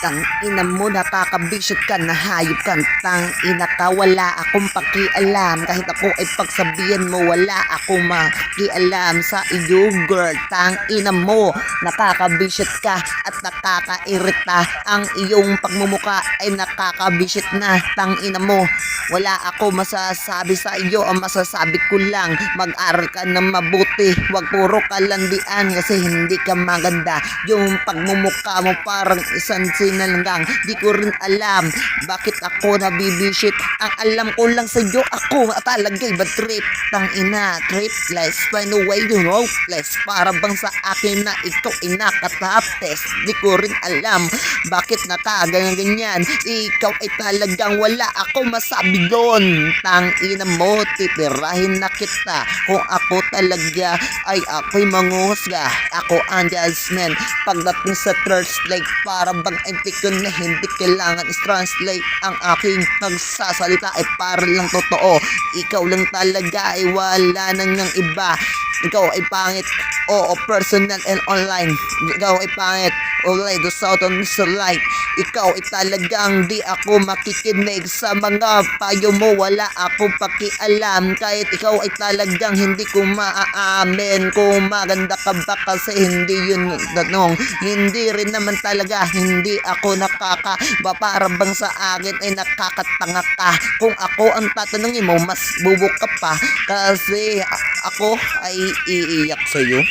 Tang ina mo, nakakabisit ka na hayop ka. Tang ina ka, wala akong pakialam. Kahit ako ay pagsabihan mo, wala akong makialam sa iyo, girl. Tang ina mo, nakakabisit ka at nakakairita. Ang iyong pagmumuka ay nakakabisit na. Tang ina mo, wala ako masasabi sa iyo. Ang masasabi ko lang, mag-aral ka ng mabuti. Huwag puro kalandian kasi hindi ka maganda. Yung pagmumuka mo parang isang sinalanggang. Di ko rin alam bakit ako nabibisit. Ang alam ko lang sa iyo, ako talaga iba trip. Tang ina, tripless. Find a way to hopeless. Para bang sa akin na ikaw ay nakatapes. Di ko rin alam bakit nakaganyan. Ikaw ay talagang wala ako masabi doon. Tang ina mo, titirahin na kita. Kung ako talaga ay ako'y manguhusga. Ako ang judgment. Pagdating sa translate, para bang hindi ko na hindi kailangan is-translate. Ang aking nagsasalita ay para lang totoo. Ikaw lang talaga ay wala nang ng iba. Ikaw ay pangit. Oo, personal and online. Ikaw ay pangit. Alright, the south on Mr. Light. Ikaw ay talagang di ako makikinig sa mga payo mo. Wala akong pakialam. Kahit ikaw ay talagang hindi ko maaamin kung maganda ka ba kasi hindi yun tanong. Hindi rin naman talaga. Hindi ako nakakaba. Para bang sa akin ay nakakatanga ka. Kung ako ang tatanungin mo, mas bubuk ka pa. Kasi ako ay iiyak sa'yo.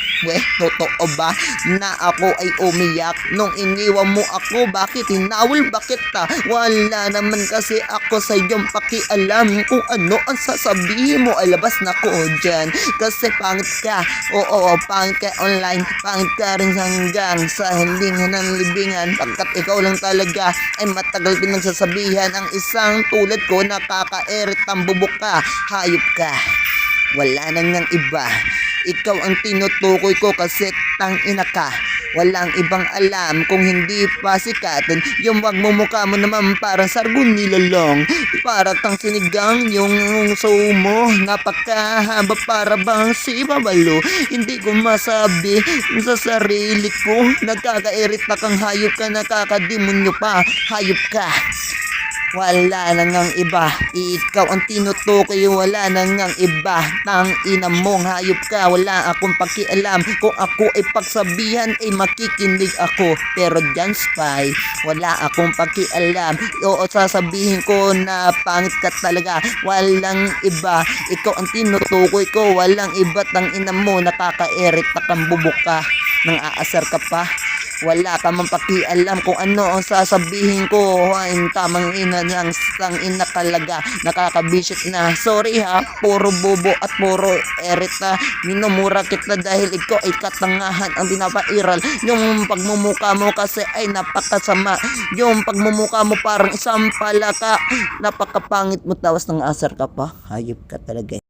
Totoo ba na ako ay umiyak nung iniwan mo ako? Bakit hinawil? Bakit wala naman kasi ako sa iyong pakialam. Kung ano ang sasabihin mo ay labas na ko dyan. Kasi pangit ka. Oo, pangit ka online. Pangit ka rin hanggang sa hilingan ng libingan. Pagkat ikaw lang talaga ay matagal pinagsasabihan. Ang isang tulad ko nakaka-erit ang bubok ka. Hayop ka. Wala nang ng iba. Ikaw ang tinutukoy ko kasi tangina ka. Walang ibang alam kung hindi pa sikatan. Yung magmumukha mo naman parang sargon nilalong. Para tang sinigang yung show mo. Napakahaba para bang si Babalo. Hindi ko masabi sa sarili ko. Nagkakairita kang hayop ka, nakakademonyo pa. Hayop ka. Wala nang ang iba. Ikaw ang tinutukoy, wala nang ang iba. Tang ina mong hayop ka. Wala akong pakialam. Kung ako ay pagsabihan ay makikinig ako. Pero dyan spy, wala akong pakialam. Oo, sasabihin ko na pangit ka talaga. Walang iba. Ikaw ang tinutukoy ko. Walang iba. Tang ina mo, nakaka-erit na kang bubok ka. Nang aasar ka pa. Wala ka mang pakialam kung ano ang sasabihin ko. Ay, tamang ina ng sang ina talaga. Nakakabisit na. Sorry ha, puro bobo at puro erita. Minumura kita dahil ikaw ay katangahan ang pinapairal. Yung pagmumuka mo kasi ay napakasama. Yung pagmumuka mo parang isang palaka. Napakapangit mo, tawas ng asar ka pa. Hayop ka talaga.